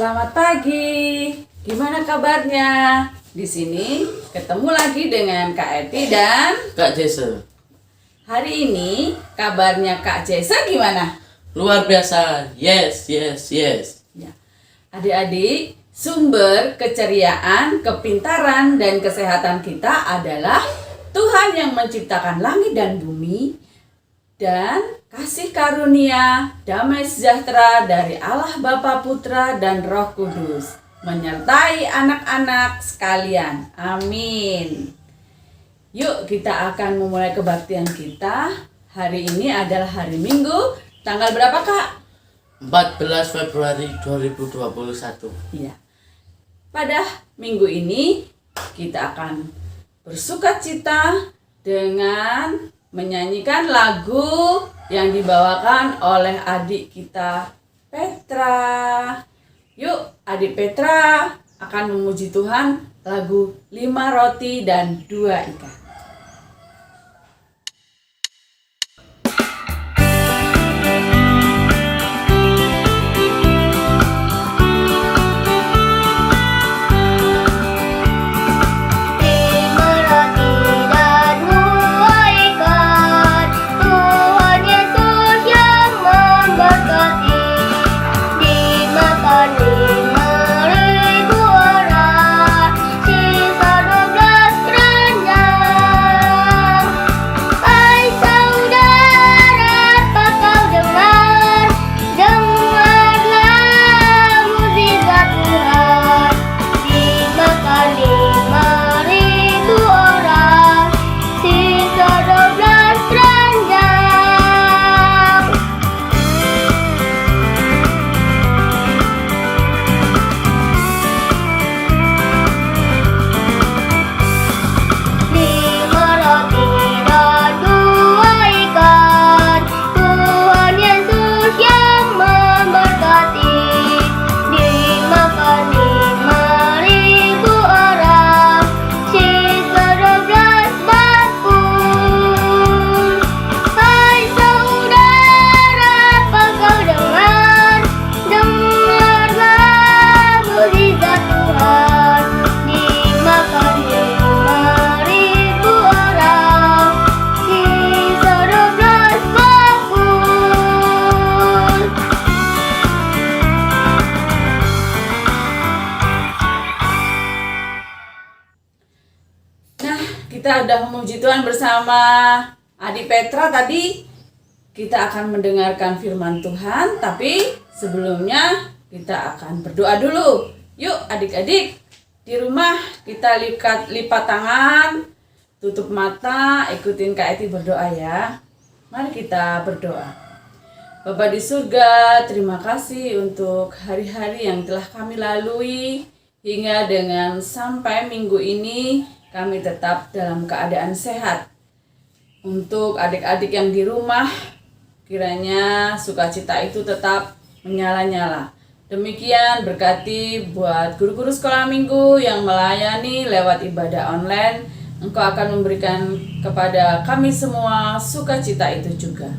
Selamat pagi. Gimana kabarnya? Di sini ketemu lagi dengan Kak Eti dan Kak Jesse. hari ini kabarnya Kak Jessa gimana? Luar biasa. Yes. Ya. Adik-adik, sumber keceriaan, kepintaran, dan kesehatan kita adalah Tuhan yang menciptakan langit dan bumi, dan kasih karunia, damai sejahtera dari Allah Bapa, Putra, dan Roh Kudus menyertai anak-anak sekalian. Amin. Yuk kita akan memulai kebaktian kita. Hari ini adalah hari Minggu. Tanggal berapa, Kak? 14 Februari 2021. Iya. Pada minggu ini kita akan bersukacita dengan menyanyikan lagu yang dibawakan oleh adik kita Petra. Yuk, adik Petra akan memuji Tuhan lagu 5 roti dan 2 ikan. Kita udah memuji Tuhan bersama adik Petra tadi. Kita akan mendengarkan firman Tuhan, tapi sebelumnya kita akan berdoa dulu. Yuk adik-adik, di rumah kita lipat tangan, tutup mata, ikutin Kak Eti berdoa ya. Mari kita berdoa. Bapa di surga, terima kasih untuk hari-hari yang telah kami lalui hingga dengan sampai minggu ini kami tetap dalam keadaan sehat. Untuk adik-adik yang di rumah, kiranya sukacita itu tetap menyala-nyala. Demikian berkati buat guru-guru sekolah minggu yang melayani lewat ibadah online. Engkau akan memberikan kepada kami semua sukacita itu juga.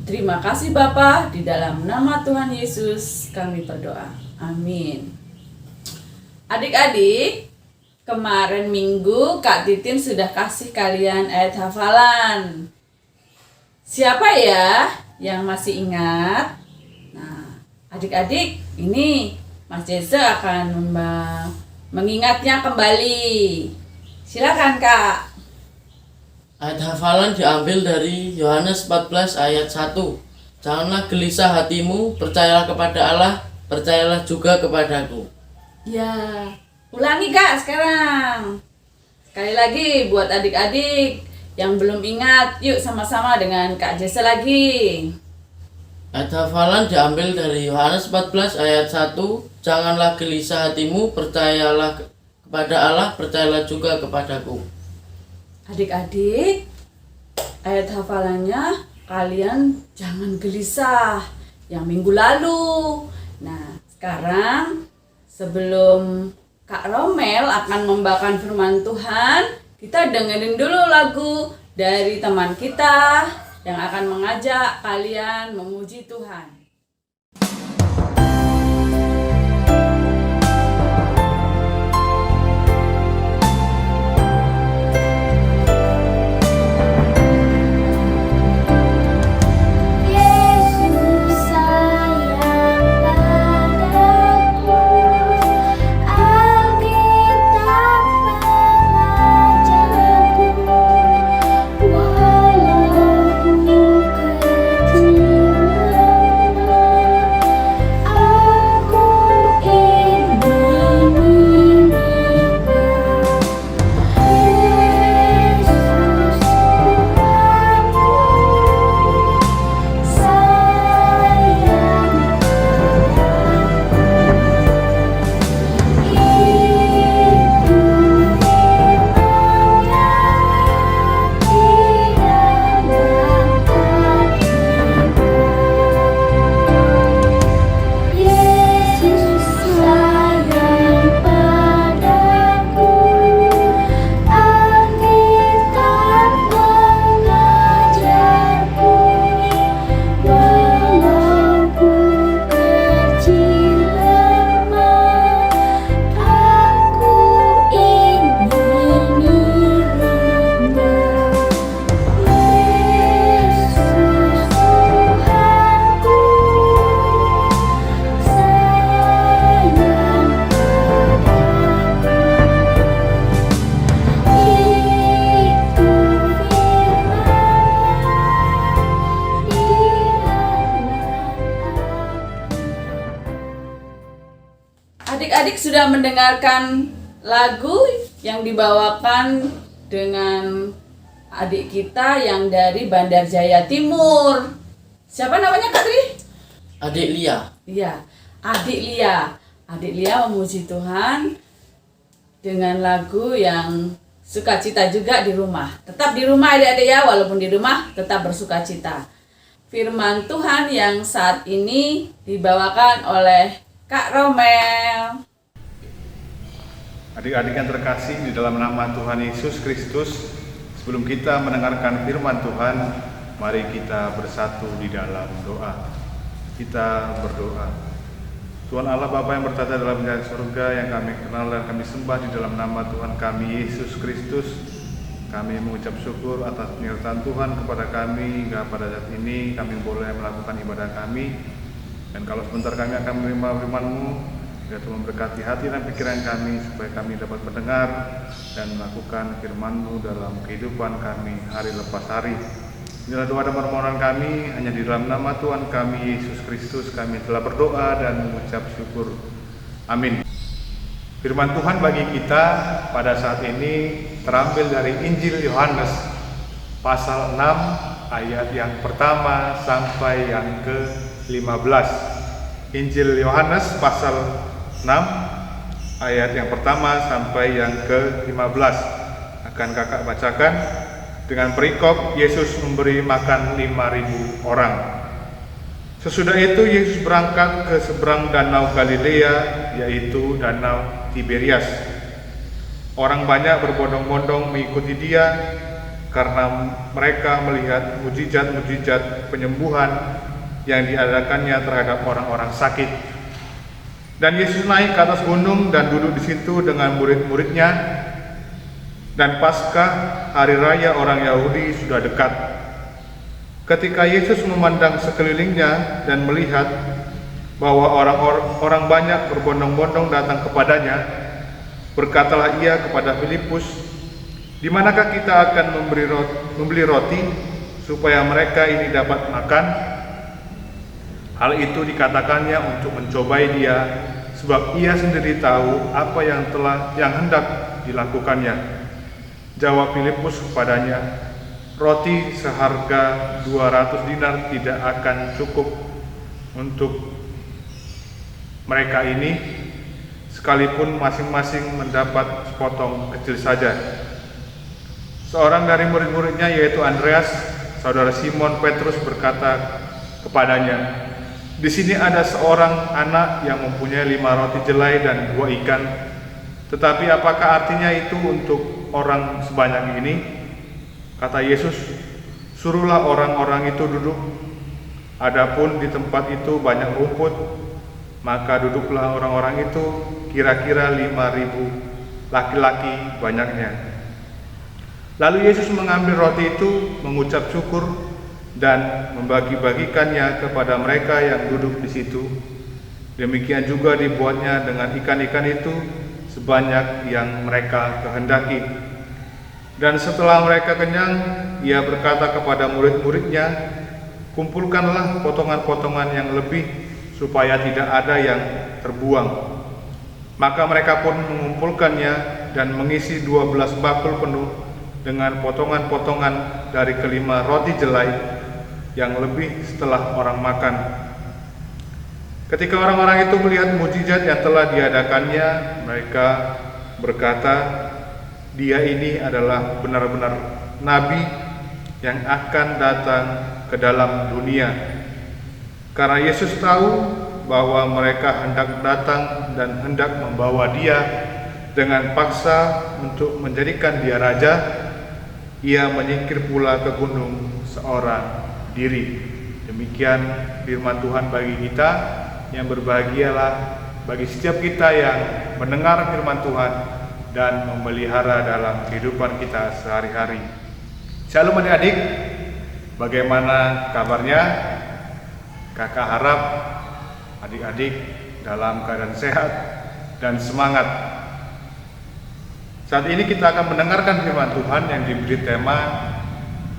Terima kasih Bapa, di dalam nama Tuhan Yesus kami berdoa. Amin. Adik-adik, kemarin minggu Kak Titin sudah kasih kalian ayat hafalan. Siapa ya yang masih ingat? Nah, adik-adik, ini Mas Jesse akan mengingatnya kembali. Silakan Kak. Ayat hafalan diambil dari Yohanes 14 ayat 1. Janganlah gelisah hatimu, percayalah kepada Allah, percayalah juga kepadaku. Ya, ulangi Kak sekarang. Sekali lagi buat adik-adik yang belum ingat, yuk sama-sama dengan Kak Jesse lagi. Ayat hafalan diambil dari Yohanes 14 ayat 1. Janganlah gelisah hatimu, percayalah kepada Allah, percayalah juga kepadaku. Adik-adik, ayat hafalannya kalian jangan gelisah yang minggu lalu. Nah, sekarang sebelum Kak Romel akan membawakan firman Tuhan, kita dengerin dulu lagu dari teman kita yang akan mengajak kalian memuji Tuhan. sudah mendengarkan lagu yang dibawakan dengan adik kita yang dari Bandar Jaya Timur. Siapa namanya, Kak Tri? Adik Lia. Iya, adik Lia. Adik Lia memuji Tuhan dengan lagu yang sukacita juga di rumah. Tetap di rumah adik-adik ya, walaupun di rumah tetap bersukacita. Firman Tuhan yang saat ini dibawakan oleh Kak Romel. Adik-adik yang terkasih di dalam nama Tuhan Yesus Kristus, sebelum kita mendengarkan firman Tuhan, mari kita bersatu di dalam doa. Kita berdoa. Tuhan Allah Bapa yang bertata dalam kerajaan surga, yang kami kenal dan kami sembah di dalam nama Tuhan kami Yesus Kristus, kami mengucap syukur atas penyertaan Tuhan kepada kami hingga pada saat ini kami boleh melakukan ibadah kami. Dan kalau sebentar kami akan menerima firman-Mu, ya Tuhan memberkati hati dan pikiran kami supaya kami dapat mendengar dan melakukan firman-Mu dalam kehidupan kami hari lepas hari. Inilah doa dan permohonan kami, hanya di dalam nama Tuhan kami Yesus Kristus kami telah berdoa dan mengucap syukur. Amin. Firman Tuhan bagi kita pada saat ini terambil dari Injil Yohanes pasal 6 ayat yang pertama sampai yang ke-15. Injil Yohanes pasal 6 ayat yang pertama sampai yang ke-15 akan kakak bacakan dengan perikop Yesus memberi makan 5.000 orang. Sesudah itu Yesus berangkat ke seberang danau Galilea, yaitu danau Tiberias. Orang banyak berbondong-bondong mengikuti dia karena mereka melihat mujizat-mujizat penyembuhan yang diadakannya terhadap orang-orang sakit. Dan Yesus naik ke atas gunung dan duduk di situ dengan murid-muridnya. Dan Paskah, hari raya orang Yahudi, sudah dekat. Ketika Yesus memandang sekelilingnya dan melihat bahwa orang banyak berbondong-bondong datang kepadanya, berkatalah ia kepada Filipus, "Di manakah kita akan membeli roti supaya mereka ini dapat makan?" Hal itu dikatakannya untuk mencobai dia, sebab ia sendiri tahu apa yang hendak dilakukannya. Jawab Filipus kepadanya, "Roti seharga 200 dinar tidak akan cukup untuk mereka ini, sekalipun masing-masing mendapat sepotong kecil saja." Seorang dari murid-muridnya, yaitu Andreas, saudara Simon Petrus, berkata kepadanya, "Di sini ada seorang anak yang mempunyai 5 roti jelai dan 2 ikan. Tetapi apakah artinya itu untuk orang sebanyak ini?" Kata Yesus, "Suruhlah orang-orang itu duduk. Adapun di tempat itu banyak rumput, maka duduklah orang-orang itu, kira-kira 5.000 laki-laki banyaknya." Lalu Yesus mengambil roti itu, mengucap syukur, dan membagi-bagikannya kepada mereka yang duduk di situ. Demikian juga dibuatnya dengan ikan-ikan itu, sebanyak yang mereka kehendaki. Dan setelah mereka kenyang, ia berkata kepada murid-muridnya, "Kumpulkanlah potongan-potongan yang lebih, supaya tidak ada yang terbuang." Maka mereka pun mengumpulkannya dan mengisi 12 bakul penuh dengan potongan-potongan dari kelima roti jelai yang lebih setelah orang makan. Ketika orang-orang itu melihat mujizat yang telah diadakannya, mereka berkata, "Dia ini adalah benar-benar nabi yang akan datang ke dalam dunia." Karena Yesus tahu bahwa mereka hendak datang dan hendak membawa dia dengan paksa untuk menjadikan dia raja, ia menyingkir pula ke gunung seorang diri. Demikian firman Tuhan bagi kita. Yang berbahagialah bagi setiap kita yang mendengar firman Tuhan dan memelihara dalam kehidupan kita sehari-hari. Shalom adik-adik, bagaimana kabarnya? Kakak harap adik-adik dalam keadaan sehat dan semangat. Saat ini kita akan mendengarkan firman Tuhan yang diberi tema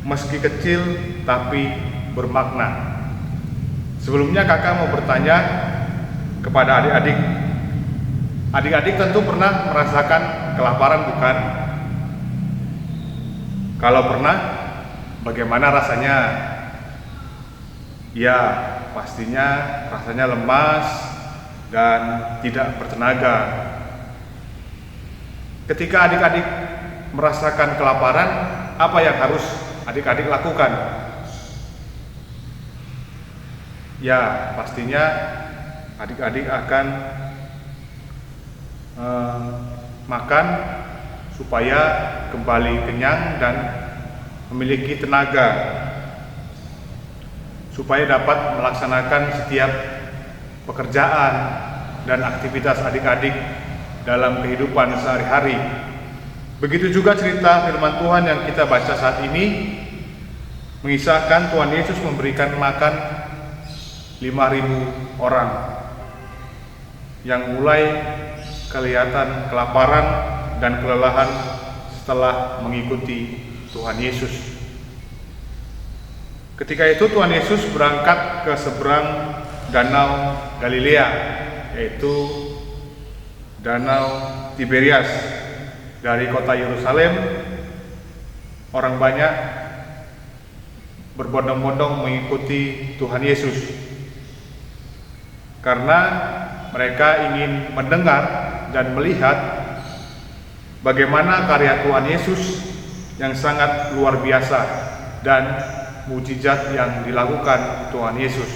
meski kecil tapi bermakna. Sebelumnya kakak mau bertanya kepada adik-adik, Adik-adik tentu pernah merasakan kelaparan, bukan? Kalau pernah, bagaimana rasanya? Ya, pastinya rasanya lemas dan tidak bertenaga. Ketika adik-adik merasakan kelaparan, apa yang harus adik-adik lakukan? Ya, pastinya adik-adik akan makan supaya kembali kenyang dan memiliki tenaga, supaya dapat melaksanakan setiap pekerjaan dan aktivitas adik-adik dalam kehidupan sehari-hari. Begitu juga cerita firman Tuhan yang kita baca saat ini mengisahkan Tuhan Yesus memberikan makan 5.000 orang yang mulai kelihatan kelaparan dan kelelahan setelah mengikuti Tuhan Yesus. Ketika itu Tuhan Yesus berangkat ke seberang Danau Galilea, yaitu Danau Tiberias. Dari kota Yerusalem, orang banyak berbondong-bondong mengikuti Tuhan Yesus karena mereka ingin mendengar dan melihat bagaimana karya Tuhan Yesus yang sangat luar biasa dan mujizat yang dilakukan Tuhan Yesus.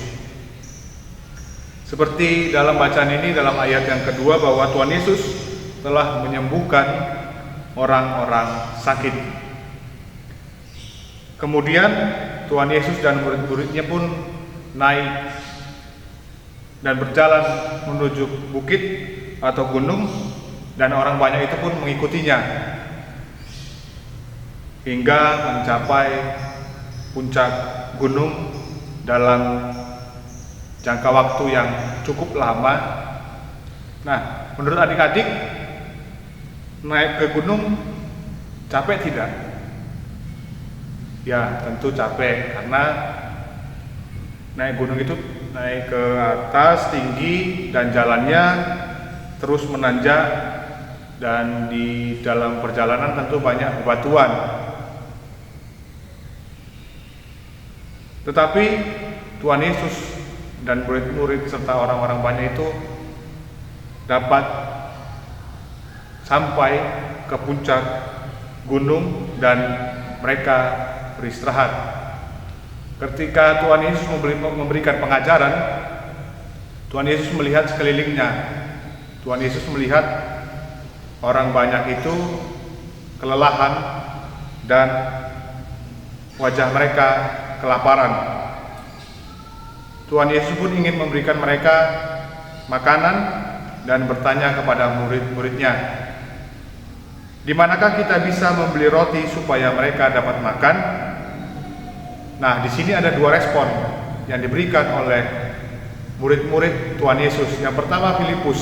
Seperti dalam bacaan ini, dalam ayat yang kedua, bahwa Tuhan Yesus telah menyembuhkan orang-orang sakit. Kemudian Tuhan Yesus dan murid-muridnya pun naik dan berjalan menuju bukit atau gunung, dan orang banyak itu pun mengikutinya hingga mencapai puncak gunung dalam jangka waktu yang cukup lama. Nah, menurut adik-adik, naik ke gunung capek tidak? Ya, tentu capek, karena naik gunung itu naik ke atas tinggi dan jalannya terus menanjak, dan di dalam perjalanan tentu banyak bebatuan. Tetapi Tuhan Yesus dan murid-murid serta orang-orang banyak itu dapat sampai ke puncak gunung dan mereka beristirahat. Ketika Tuhan Yesus memberikan pengajaran, Tuhan Yesus melihat sekelilingnya. Tuhan Yesus melihat orang banyak itu kelelahan dan wajah mereka kelaparan. Tuhan Yesus pun ingin memberikan mereka makanan dan bertanya kepada murid-muridnya, di manakah kita bisa membeli roti supaya mereka dapat makan? Nah, di sini ada dua respon yang diberikan oleh murid-murid Tuhan Yesus. Yang pertama, Filipus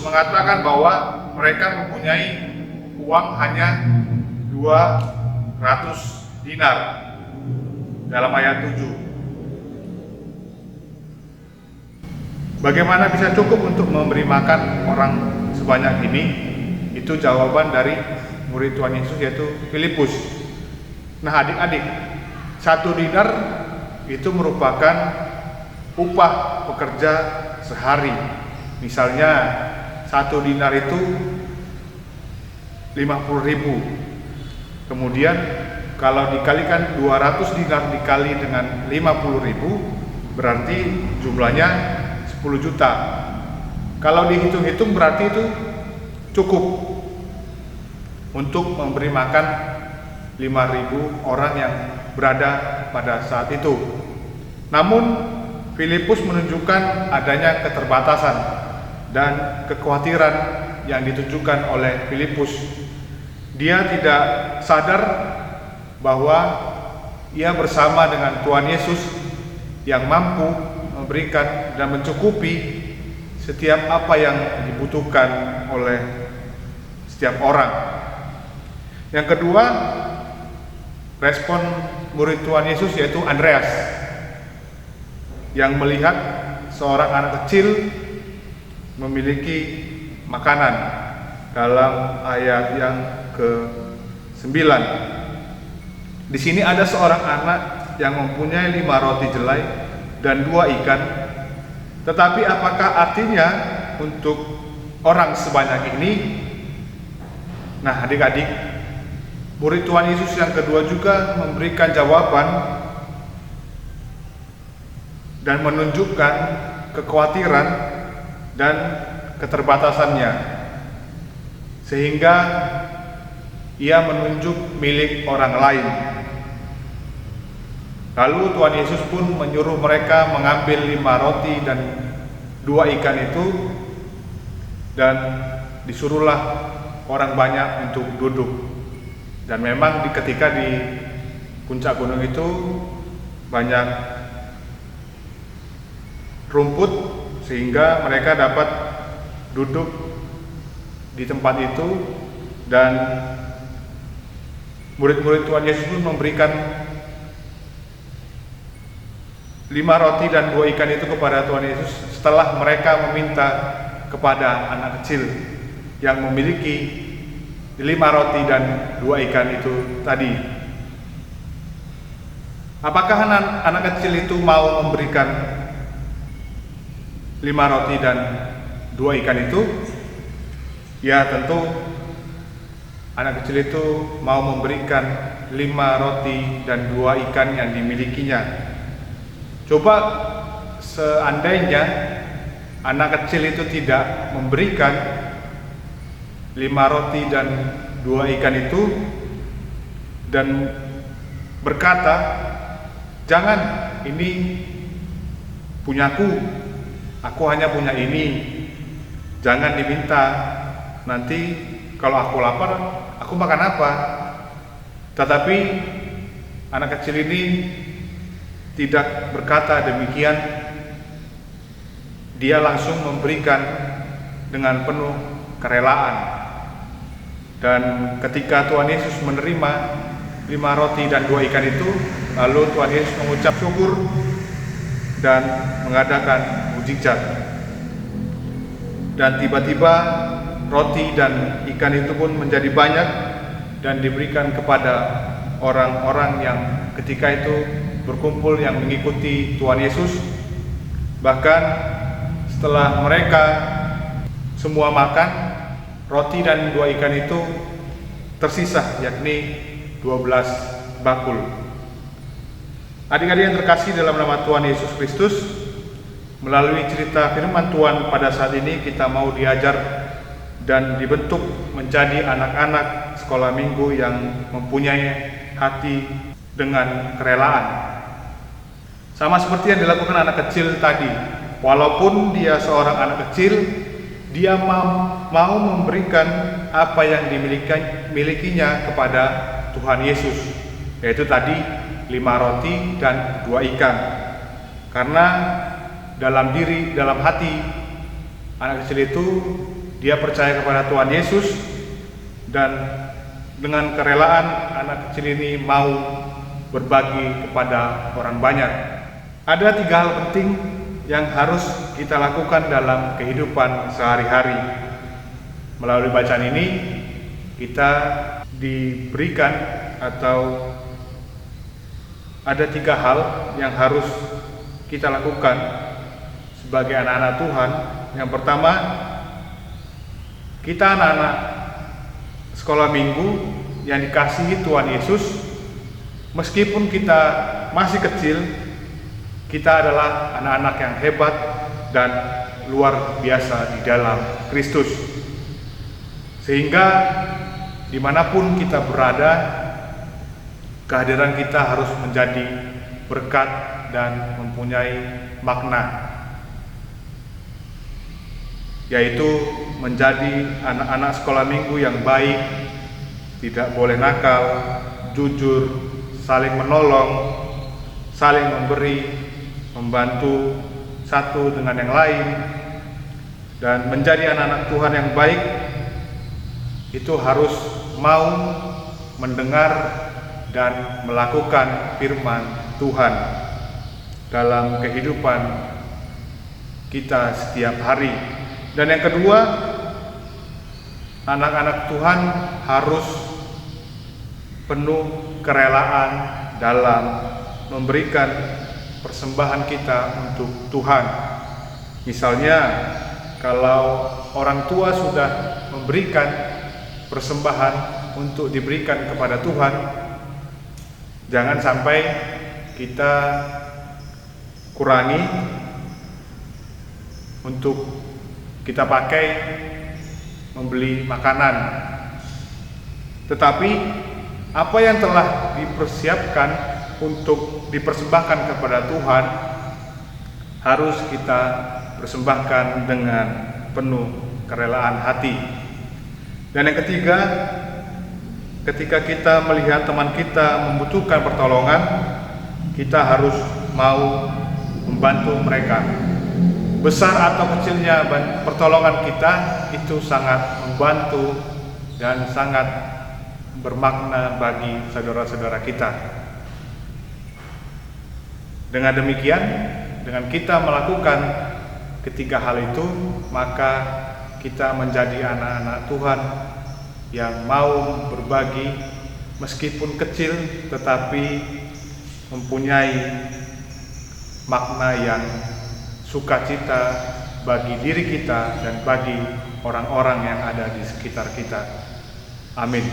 mengatakan bahwa mereka mempunyai uang hanya 200 dinar dalam ayat 7. Bagaimana bisa cukup untuk memberi makan orang sebanyak ini? Itu jawaban dari murid Tuhan Yesus, yaitu Filipus. Nah, adik-adik, 1 dinar itu merupakan upah pekerja sehari. Misalnya 1 dinar itu 50.000. Kemudian kalau dikalikan 200 dinar dikali dengan 50.000, berarti jumlahnya 10 juta. Kalau dihitung-hitung berarti itu cukup untuk memberi makan 5.000 orang yang berada pada saat itu. Namun Filipus menunjukkan adanya keterbatasan dan kekhawatiran yang ditunjukkan oleh Filipus. Dia tidak sadar bahwa ia bersama dengan Tuhan Yesus yang mampu memberikan dan mencukupi setiap apa yang dibutuhkan oleh setiap orang. Yang kedua, respon murid Tuhan Yesus yaitu Andreas, yang melihat seorang anak kecil memiliki makanan dalam ayat yang ke-9. Di sini ada seorang anak yang mempunyai 5 roti jelai dan 2 ikan. Tetapi apakah artinya untuk orang sebanyak ini? Nah, adik-adik, murid Tuhan Yesus yang kedua juga memberikan jawaban dan menunjukkan kekhawatiran dan keterbatasannya, sehingga ia menunjuk milik orang lain. Lalu Tuhan Yesus pun menyuruh mereka mengambil 5 roti dan 2 ikan itu, dan disuruhlah orang banyak untuk duduk. Dan memang ketika di puncak gunung itu banyak rumput, sehingga mereka dapat duduk di tempat itu, dan murid-murid Tuhan Yesus pun memberikan 5 roti dan 2 ikan itu kepada Tuhan Yesus setelah mereka meminta kepada anak kecil yang memiliki 5 roti dan 2 ikan itu tadi. Apakah anak kecil itu mau memberikan 5 roti dan 2 ikan itu? Ya, tentu anak kecil itu mau memberikan 5 roti dan 2 ikan yang dimilikinya. Coba seandainya anak kecil itu tidak memberikan 5 roti dan 2 ikan itu dan berkata, "Jangan, ini punyaku, aku hanya punya ini, jangan diminta, nanti kalau aku lapar, aku makan apa?" Tetapi anak kecil ini tidak berkata demikian. Dia langsung memberikan dengan penuh kerelaan. Dan ketika Tuhan Yesus menerima 5 roti dan 2 ikan itu, lalu Tuhan Yesus mengucap syukur dan mengadakan mujizat. Dan tiba-tiba roti dan ikan itu pun menjadi banyak dan diberikan kepada orang-orang yang ketika itu berkumpul yang mengikuti Tuhan Yesus. Bahkan setelah mereka semua makan, roti dan 2 ikan itu tersisa, yakni 12 bakul. Adik-adik yang terkasih dalam nama Tuhan Yesus Kristus, melalui cerita firman Tuhan pada saat ini kita mau diajar dan dibentuk menjadi anak-anak sekolah minggu yang mempunyai hati dengan kerelaan. Sama seperti yang dilakukan anak kecil tadi, walaupun dia seorang anak kecil, dia mau memberikan apa yang dimilikinya kepada Tuhan Yesus, yaitu tadi 5 roti dan 2 ikan. Karena dalam hati anak kecil itu dia percaya kepada Tuhan Yesus, dan dengan kerelaan anak kecil ini mau berbagi kepada orang banyak. Ada 3 hal penting yang harus kita lakukan dalam kehidupan sehari-hari. Melalui bacaan ini kita diberikan atau ada 3 hal yang harus kita lakukan sebagai anak-anak Tuhan. Yang pertama, kita anak-anak sekolah minggu yang dikasihi Tuhan Yesus, meskipun kita masih kecil, kita adalah anak-anak yang hebat dan luar biasa di dalam Kristus. Sehingga dimanapun kita berada, kehadiran kita harus menjadi berkat dan mempunyai makna, yaitu menjadi anak-anak sekolah minggu yang baik, tidak boleh nakal, jujur, saling menolong, saling memberi, membantu satu dengan yang lain. Dan menjadi anak-anak Tuhan yang baik itu harus mau mendengar dan melakukan firman Tuhan dalam kehidupan kita setiap hari. Dan yang kedua, anak-anak Tuhan harus penuh kerelaan dalam memberikan persembahan kita untuk Tuhan. Misalnya, kalau orang tua sudah memberikan persembahan untuk diberikan kepada Tuhan, jangan sampai kita kurangi untuk kita pakai membeli makanan. Tetapi apa yang telah dipersiapkan untuk dipersembahkan kepada Tuhan harus kita persembahkan dengan penuh kerelaan hati. Dan yang ketiga, ketika kita melihat teman kita membutuhkan pertolongan, kita harus mau membantu mereka. Besar atau kecilnya pertolongan kita itu sangat membantu dan sangat bermakna bagi saudara-saudara kita. Dengan demikian, dengan kita melakukan ketiga hal itu, maka kita menjadi anak-anak Tuhan yang mau berbagi meskipun kecil tetapi mempunyai makna yang sukacita bagi diri kita dan bagi orang-orang yang ada di sekitar kita. Amin.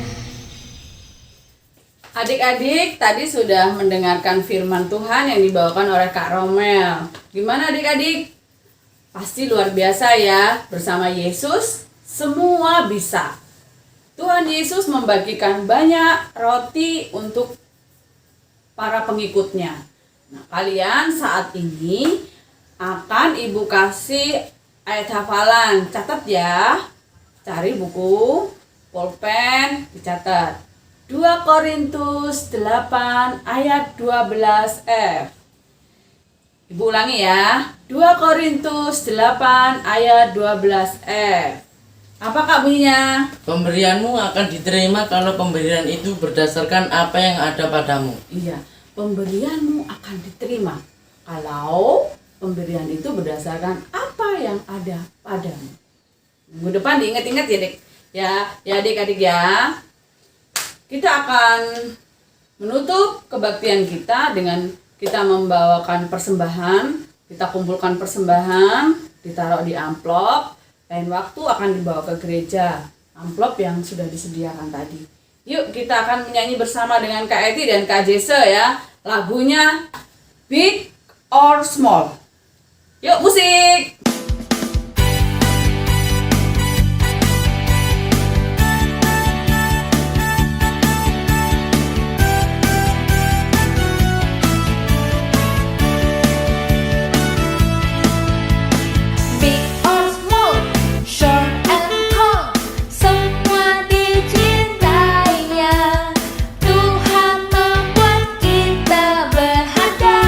Adik-adik tadi sudah mendengarkan firman Tuhan yang dibawakan oleh Kak Romel. Gimana adik-adik? Pasti luar biasa ya, bersama Yesus semua bisa. Tuhan Yesus membagikan banyak roti untuk para pengikutnya. Nah, kalian saat ini akan Ibu kasih ayat hafalan. Catat ya. Cari buku, pulpen, dicatat. 2 Korintus 8 ayat 12F. Ibu ulangi ya. 2 Korintus 8 ayat 12F. Apa Kak bunyinya? Pemberianmu akan diterima kalau pemberian itu berdasarkan apa yang ada padamu. Iya, pemberianmu akan diterima kalau pemberian itu berdasarkan apa yang ada padamu. Minggu depan diingat-ingat ya Dek. Ya adik-adik ya. Kita akan menutup kebaktian kita dengan kita membawakan persembahan. Kita kumpulkan persembahan, ditaruh di amplop. Lain waktu akan dibawa ke gereja. Amplop yang sudah disediakan tadi. Yuk kita akan menyanyi bersama dengan Kak Eti dan Kak Jesse ya. Lagunya Big or Small. Yuk musik. Big or small, short and tall, semua dicintainya. Tuhan membuat kita berharga.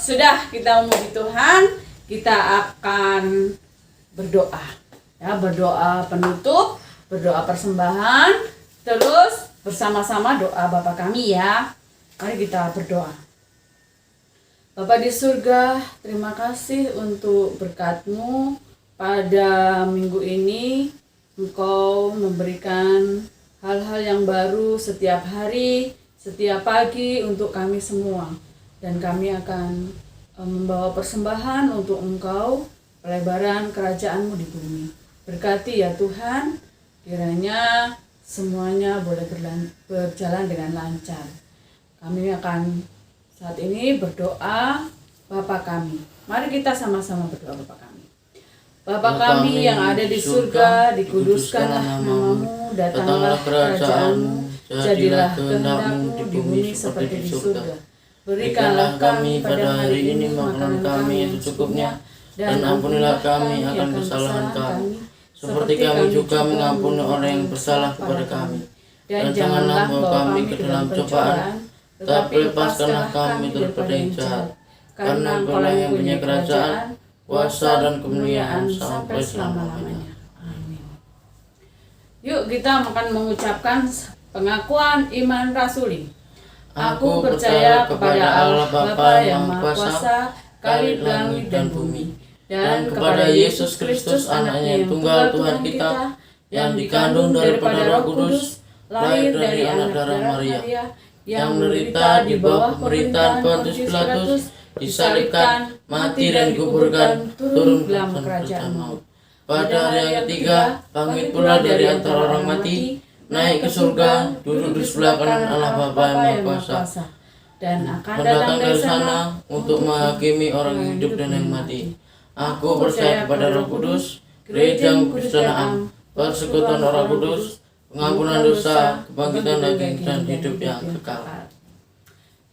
sudah kita memuji Tuhan, kita akan berdoa. Ya, berdoa penutup, berdoa persembahan, terus bersama-sama doa Bapa kami ya. Mari kita berdoa. Bapa di surga, terima kasih untuk berkat-Mu pada minggu ini. Engkau memberikan hal-hal yang baru setiap hari, setiap pagi untuk kami semua. Dan kami akan membawa persembahan untuk Engkau, pelebaran kerajaan-Mu di bumi. Berkati ya Tuhan, kiranya semuanya boleh berjalan dengan lancar. Kami akan saat ini berdoa Bapa kami. Mari kita sama-sama berdoa Bapa kami. Bapa kami yang ada di surga, dikuduskanlah nama-Mu, datanglah kerajaan-Mu, jadilah kehendak-Mu di bumi seperti di surga. Berikanlah kami pada hari ini makanan kami yang secukupnya, dan ampunilah kami akan kesalahan kami, seperti kami juga mengampuni orang yang bersalah kepada kami. Dan janganlah bawa kami ke dalam cobaan, tetapi lepaskanlah kami daripada yang jahat. Karena Engkaulah yang punya kerajaan, kuasa dan kemuliaan sampai selama-lamanya. Amin. Yuk kita akan mengucapkan pengakuan iman rasuli. Aku percaya kepada Allah Bapa yang Maha Kuasa, Khalid langit dan bumi, dan kepada Yesus Kristus anaknya yang tunggal Tuhan kita, yang dikandung daripada Roh Kudus, lahir dari anak darah Maria, yang menderita di bawah pemerintahan Pontius Pilatus, disalibkan, mati dan dikuburkan, turun ke dalam kerajaan maut. Pada hari yang ketiga, bangkit pula dari antara orang mati, naik ke surga, duduk di sebelah kanan Allah Bapa yang Maha Kuasa, dan akan datang dari sana untuk menghakimi orang yang hidup dan yang mati. Aku percaya kepada Roh Kudus, gereja yang kudus dan am, persekutuan orang kudus, pengampunan dosa, kebangkitan daging dan hidup yang kekal.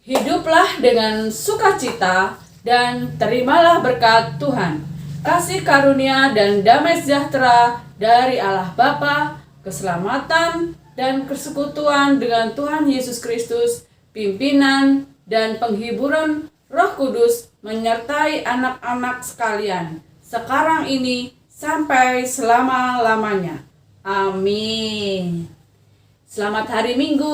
Hiduplah dengan sukacita dan terimalah berkat Tuhan, kasih karunia dan damai sejahtera dari Allah Bapa, keselamatan dan persekutuan dengan Tuhan Yesus Kristus, pimpinan dan penghiburan Roh Kudus menyertai anak-anak sekalian, sekarang ini sampai selama-lamanya. Amin. Selamat hari Minggu.